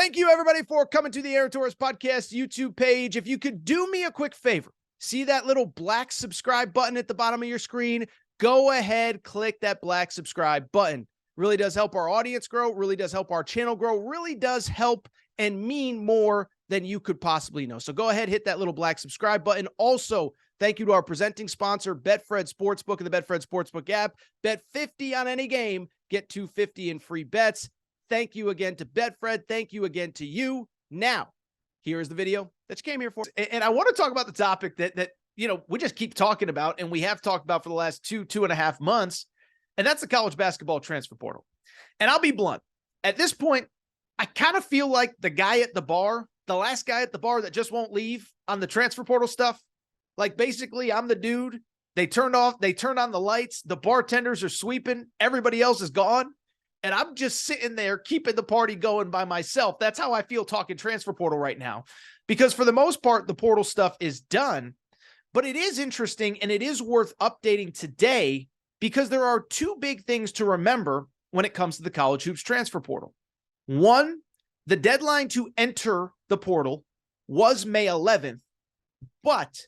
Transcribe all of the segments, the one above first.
Thank you, everybody, for coming to the Aaron Torres Podcast YouTube page. If you could do me a quick favor, see that little black subscribe button at the bottom of your screen? Go ahead, click that black subscribe button. Really does help our audience grow, really does help our channel grow, really does help and mean more than you could possibly know. So go ahead, hit that little black subscribe button. Also, thank you to our presenting sponsor, Betfred Sportsbook and the Betfred Sportsbook app. Bet 50 on any game, get $250 in free bets. Thank you again to Betfred. Thank you again to you. Now, here's the video that you came here for. And I want to talk about the topic that we just keep talking about, and we have talked about for the last two and a half months, and that's the college basketball transfer portal. And I'll be blunt. At this point, I kind of feel like the guy at the bar, the last guy at the bar that just won't leave on the transfer portal stuff. Like, basically, I'm the dude. They turned on the lights. The bartenders are sweeping. Everybody else is gone. And I'm just sitting there keeping the party going by myself. That's how I feel talking transfer portal right now. Because for the most part, the portal stuff is done. But it is interesting, and it is worth updating today because there are two big things to remember when it comes to the college hoops transfer portal. One, the deadline to enter the portal was May 11th, but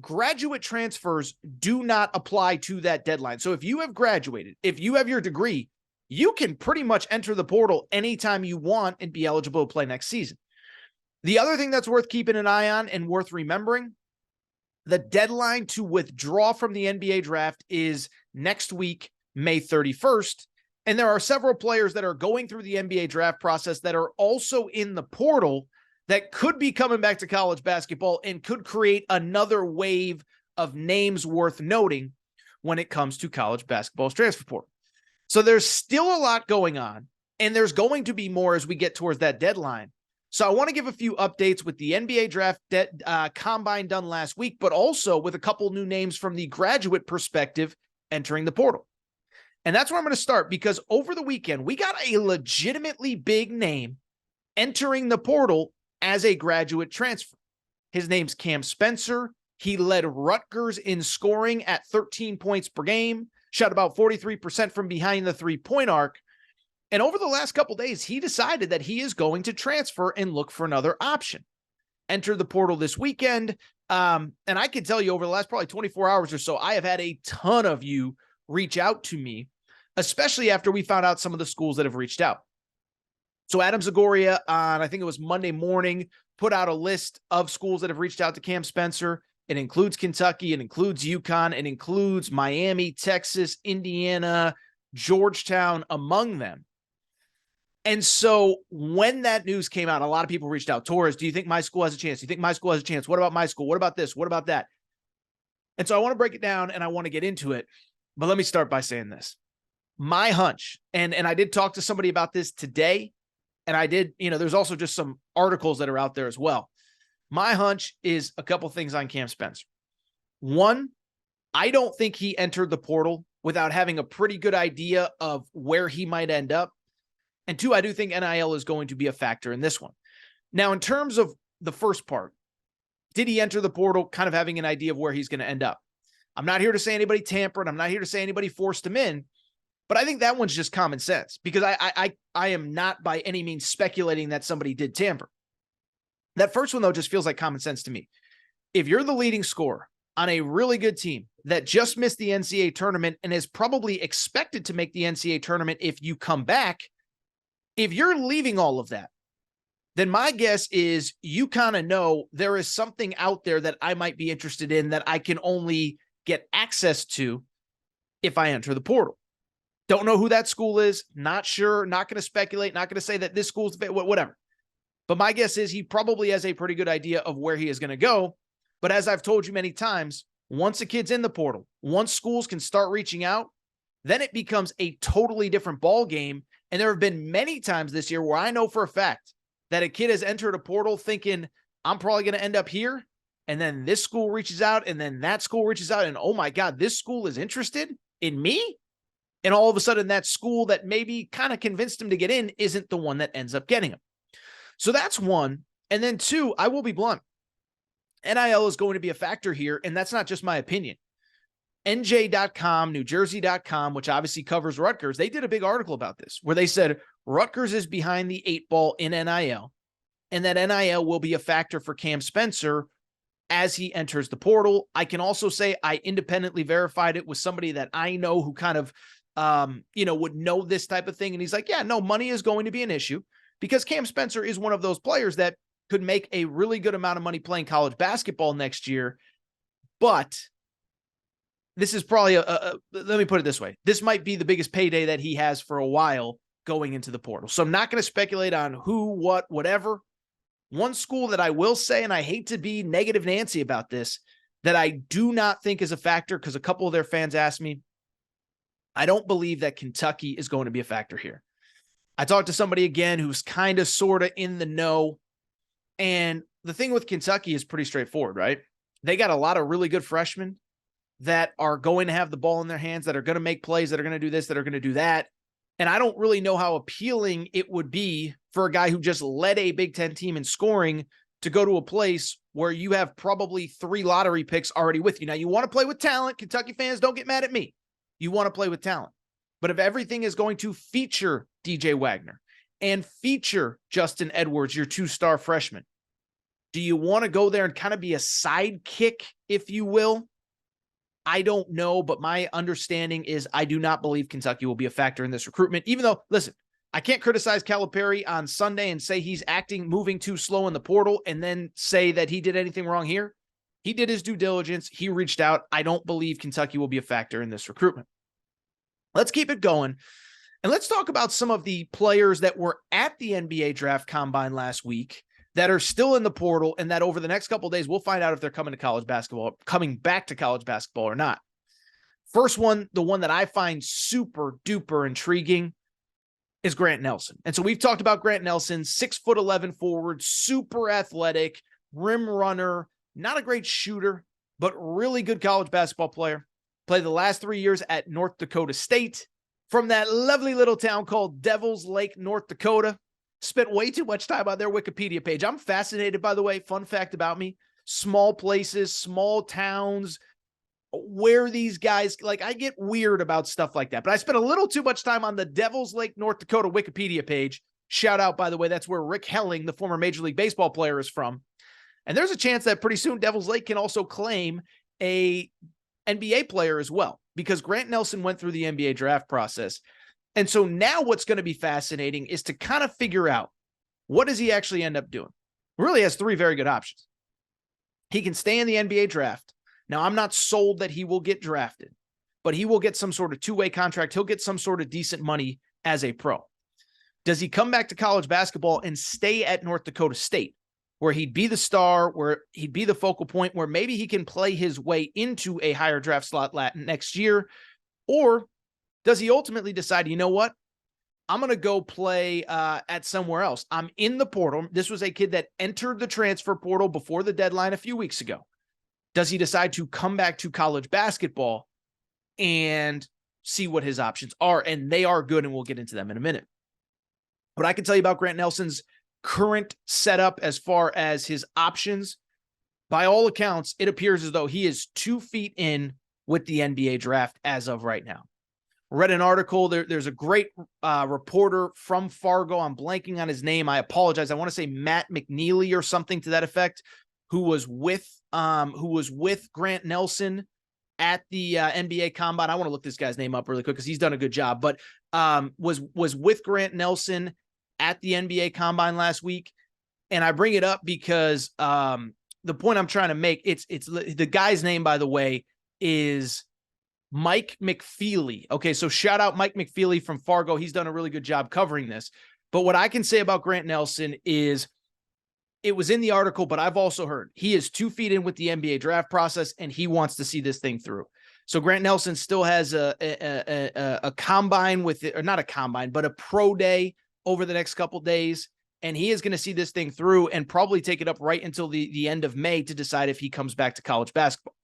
graduate transfers do not apply to that deadline. So if you have graduated, if you have your degree, you can pretty much enter the portal anytime you want and be eligible to play next season. The other thing that's worth keeping an eye on and worth remembering, the deadline to withdraw from the NBA draft is next week, May 31st. And there are several players that are going through the NBA draft process that are also in the portal that could be coming back to college basketball and could create another wave of names worth noting when it comes to college basketball's transfer portal. So there's still a lot going on, and there's going to be more as we get towards that deadline. So I want to give a few updates with the NBA draft combine done last week, but also with a couple new names from the graduate perspective entering the portal. And that's where I'm going to start, because over the weekend, we got a legitimately big name entering the portal as a graduate transfer. His name's Cam Spencer. He led Rutgers in scoring at 13 points per game. Shot about 43% from behind the three-point arc. And over the last couple days, he decided that he is going to transfer and look for another option. Entered the portal this weekend. And I can tell you over the last probably 24 hours or so, I have had a ton of you reach out to me, especially after we found out some of the schools that have reached out. So Adam Zagoria on, I think it was Monday morning, put out a list of schools that have reached out to Cam Spencer. It includes Kentucky, it includes UConn, it includes Miami, Texas, Indiana, Georgetown among them. And so when that news came out, a lot of people reached out. Torres, do you think my school has a chance? Do you think my school has a chance? What about my school? What about this? What about that? And so I want to break it down and I want to get into it. But let me start by saying this. My hunch, and I did talk to somebody about this today, and I did, there's also just some articles that are out there as well. My hunch is a couple things on Cam Spencer. One, I don't think he entered the portal without having a pretty good idea of where he might end up. And two, I do think NIL is going to be a factor in this one. Now, in terms of the first part, did he enter the portal kind of having an idea of where he's going to end up? I'm not here to say anybody tampered. I'm not here to say anybody forced him in. But I think that one's just common sense, because I am not by any means speculating that somebody did tamper. That first one, though, just feels like common sense to me. If you're the leading scorer on a really good team that just missed the NCAA tournament and is probably expected to make the NCAA tournament if you come back, if you're leaving all of that, then my guess is you kind of know there is something out there that I might be interested in that I can only get access to if I enter the portal. Don't know who that school is. Not sure. Not going to speculate. Not going to say that this school's whatever. But my guess is he probably has a pretty good idea of where he is going to go. But as I've told you many times, once a kid's in the portal, once schools can start reaching out, then it becomes a totally different ball game. And there have been many times this year where I know for a fact that a kid has entered a portal thinking, I'm probably going to end up here. And then this school reaches out, and then that school reaches out, and oh my God, this school is interested in me. And all of a sudden that school that maybe kind of convinced him to get in isn't the one that ends up getting him. So that's one. And then two, I will be blunt. NIL is going to be a factor here, and that's not just my opinion. NJ.com, NewJersey.com, which obviously covers Rutgers, they did a big article about this where they said Rutgers is behind the eight ball in NIL. and that NIL will be a factor for Cam Spencer as he enters the portal. I can also say I independently verified it with somebody that I know who kind of, would know this type of thing. And he's like, yeah, no, money is going to be an issue because Cam Spencer is one of those players that could make a really good amount of money playing college basketball next year. But this is probably let me put it this way. This might be the biggest payday that he has for a while going into the portal. So I'm not going to speculate on who, what, whatever. One school that I will say, and I hate to be negative Nancy about this, that I do not think is a factor because a couple of their fans asked me, I don't believe that Kentucky is going to be a factor here. I talked to somebody again who's kind of sort of in the know. And the thing with Kentucky is pretty straightforward, right? They got a lot of really good freshmen that are going to have the ball in their hands, that are going to make plays, that are going to do this, that are going to do that. And I don't really know how appealing it would be for a guy who just led a Big Ten team in scoring to go to a place where you have probably 3 lottery picks already with you. Now, you want to play with talent. Kentucky fans, don't get mad at me. You want to play with talent. But if everything is going to feature DJ Wagner and feature Justin Edwards, your 2-star freshman, do you want to go there and kind of be a sidekick, if you will? I don't know, but my understanding is I do not believe Kentucky will be a factor in this recruitment, even though, listen, I can't criticize Calipari on Sunday and say he's moving too slow in the portal and then say that he did anything wrong here. He did his due diligence. He reached out. I don't believe Kentucky will be a factor in this recruitment. Let's keep it going. And let's talk about some of the players that were at the NBA draft combine last week that are still in the portal, and that over the next couple of days, we'll find out if they're coming back to college basketball or not. First one, the one that I find super duper intriguing is Grant Nelson. And so we've talked about Grant Nelson, 6'11" forward, super athletic, rim runner, not a great shooter, but really good college basketball player. Played the last 3 years at North Dakota State from that lovely little town called Devils Lake, North Dakota. Spent way too much time on their Wikipedia page. I'm fascinated, by the way, fun fact about me, small places, small towns, where these guys, like, I get weird about stuff like that, but I spent a little too much time on the Devils Lake, North Dakota Wikipedia page. Shout out, by the way, that's where Rick Helling, the former Major League Baseball player, is from. And there's a chance that pretty soon Devils Lake can also claim a NBA player as well, because Grant Nelson went through the NBA draft process. And so now what's going to be fascinating is to kind of figure out, what does he actually end up doing? Really has 3 very good options. He can stay in the NBA draft. Now, I'm not sold that he will get drafted, but he will get some sort of 2-way contract. He'll get some sort of decent money as a pro. Does he come back to college basketball and stay at North Dakota State, where he'd be the star, where he'd be the focal point, where maybe he can play his way into a higher draft slot next year? Or does he ultimately decide, you know what, I'm going to go play at somewhere else? I'm in the portal. This was a kid that entered the transfer portal before the deadline a few weeks ago. Does he decide to come back to college basketball and see what his options are? And they are good, and we'll get into them in a minute. What I can tell you about Grant Nelson's current setup as far as his options, by all accounts, it appears as though he is 2 feet in with the NBA draft as of right now. Read an article. There's a great reporter from Fargo. I'm blanking on his name. I apologize. I want to say Matt McNeely or something to that effect, who was with Grant Nelson at the NBA Combine. I want to look this guy's name up really quick because he's done a good job. But was with Grant Nelson at the NBA Combine last week, and I bring it up because the point I'm trying to make, it's the guy's name, by the way, is Mike McFeely. Okay, so shout out Mike McFeely from Fargo. He's done a really good job covering this. But what I can say about Grant Nelson is, it was in the article, but I've also heard he is 2 feet in with the NBA draft process, and he wants to see this thing through. So Grant Nelson still has a combine with it, or not a combine, but a pro day over the next couple days. And he is going to see this thing through and probably take it up right until the end of May to decide if he comes back to college basketball.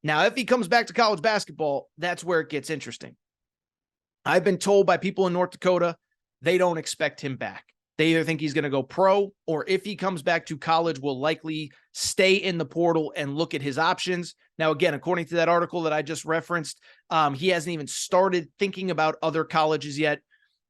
Now, if he comes back to college basketball, that's where it gets interesting. I've been told by people in North Dakota, they don't expect him back. They either think he's going to go pro, or if he comes back to college, will likely stay in the portal and look at his options. Now, again, according to that article that I just referenced, he hasn't even started thinking about other colleges yet.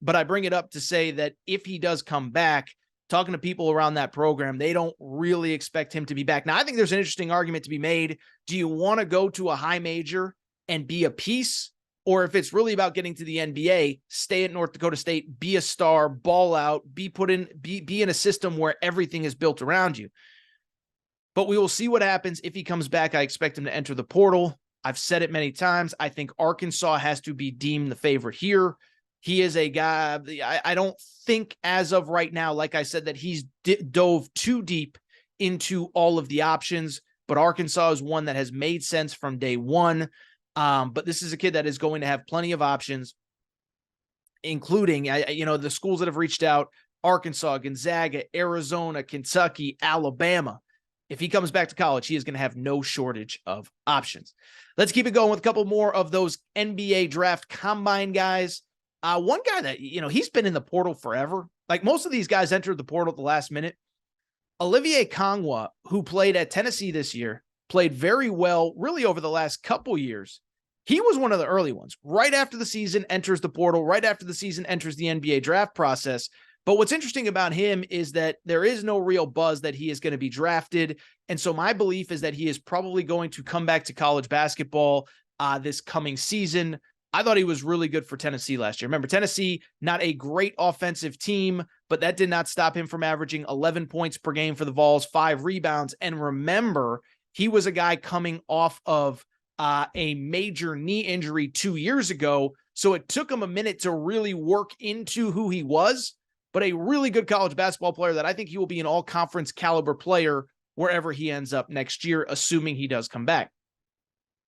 But I bring it up to say that if he does come back, talking to people around that program, they don't really expect him to be back. Now, I think there's an interesting argument to be made. Do you want to go to a high major and be a piece? Or if it's really about getting to the NBA, stay at North Dakota State, be a star, ball out, be in a system where everything is built around you. But we will see what happens if he comes back. I expect him to enter the portal. I've said it many times. I think Arkansas has to be deemed the favorite here. He is a guy, I don't think as of right now, like I said, that he's dove too deep into all of the options, but Arkansas is one that has made sense from day one. But this is a kid that is going to have plenty of options, including, the schools that have reached out: Arkansas, Gonzaga, Arizona, Kentucky, Alabama. If he comes back to college, he is going to have no shortage of options. Let's keep it going with a couple more of those NBA draft combine guys. One guy that, he's been in the portal forever. Like most of these guys entered the portal at the last minute. Olivier Kangwa, who played at Tennessee this year, played very well really over the last couple years. He was one of the early ones. Right after the season, enters the portal. Right after the season, enters the NBA draft process. But what's interesting about him is that there is no real buzz that he is going to be drafted. And so my belief is that he is probably going to come back to college basketball this coming season. I thought he was really good for Tennessee last year. Remember, Tennessee, not a great offensive team, but that did not stop him from averaging 11 points per game for the Vols, 5 rebounds. And remember, he was a guy coming off of a major knee injury 2 years ago. So it took him a minute to really work into who he was, but a really good college basketball player that I think he will be an all-conference caliber player wherever he ends up next year, assuming he does come back.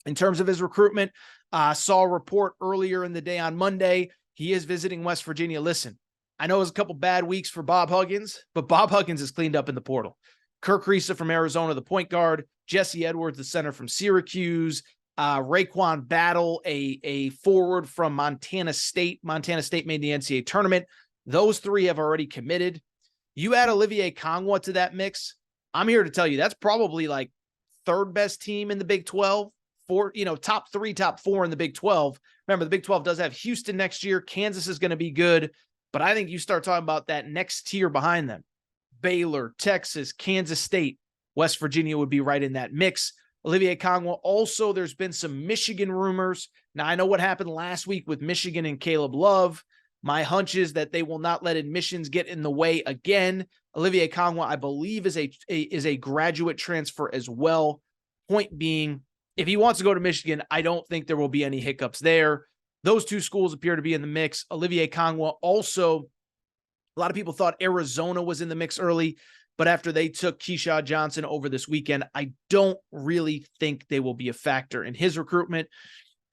In terms of his recruitment, saw a report earlier in the day on Monday. He is visiting West Virginia. Listen, I know it was a couple bad weeks for Bob Huggins, but Bob Huggins is cleaned up in the portal. Kirk Risa from Arizona, the point guard. Jesse Edwards, the center from Syracuse. Raekwon Battle, a forward from Montana State. Montana State made the NCAA tournament. Those 3 have already committed. You add Olivier Kangwa to that mix, I'm here to tell you that's probably like 3rd best team in the Big 12. Top 3, top 4 in the Big 12. Remember, the Big 12 does have Houston next year. Kansas is going to be good, but I think you start talking about that next tier behind them: Baylor, Texas, Kansas State, West Virginia would be right in that mix. Olivier Kangwa. Also, there's been some Michigan rumors. Now, I know what happened last week with Michigan and Caleb Love. My hunch is that they will not let admissions get in the way again. Olivier Kangwa, I believe, is a graduate transfer as well. Point being, if he wants to go to Michigan, I don't think there will be any hiccups there. Those 2 schools appear to be in the mix. Olivier Kangwa also, a lot of people thought Arizona was in the mix early, but after they took Keyshawn Johnson over this weekend, I don't really think they will be a factor in his recruitment.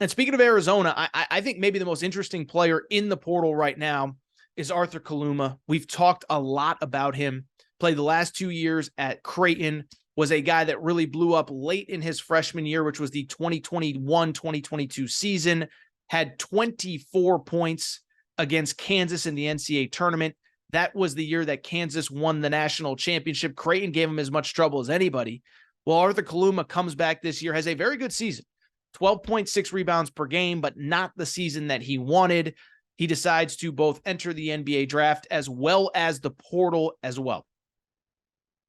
And speaking of Arizona, I think maybe the most interesting player in the portal right now is Arthur Kaluma. We've talked a lot about him. Played the last 2 years at Creighton, was a guy that really blew up late in his freshman year, which was the 2021-2022 season, had 24 points against Kansas in the NCAA tournament. That was the year that Kansas won the national championship. Creighton gave him as much trouble as anybody. Well, Arthur Kaluma comes back this year, has a very good season, 12.6 rebounds per game, but not the season that he wanted. He decides to both enter the NBA draft as well as the portal as well.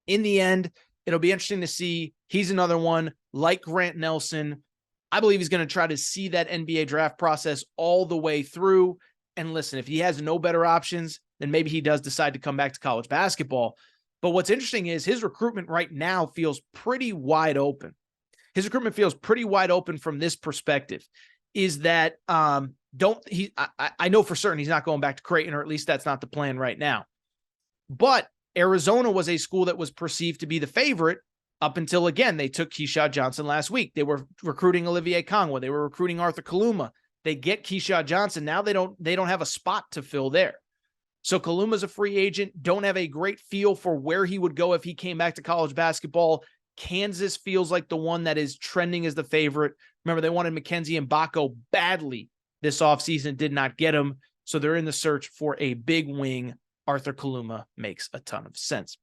In the end, it'll be interesting to see. He's another one like Grant Nelson. I believe he's going to try to see that NBA draft process all the way through. And listen, if he has no better options, then maybe he does decide to come back to college basketball. But what's interesting is his recruitment right now feels pretty wide open. His recruitment feels pretty wide open from this perspective, is that I know for certain he's not going back to Creighton, or at least that's not the plan right now. But Arizona was a school that was perceived to be the favorite up until, again, they took Keyshawn Johnson last week. They were recruiting Olivier Kangwa. They were recruiting Arthur Kaluma. They get Keyshawn Johnson. Now they don't have a spot to fill there. So Kaluma's a free agent. Don't have a great feel for where he would go if he came back to college basketball. Kansas feels like the one that is trending as the favorite. Remember, they wanted Mackenzie Mbako badly this offseason, did not get him. So they're in the search for a big wing. Arthur Kaluma makes a ton of sense.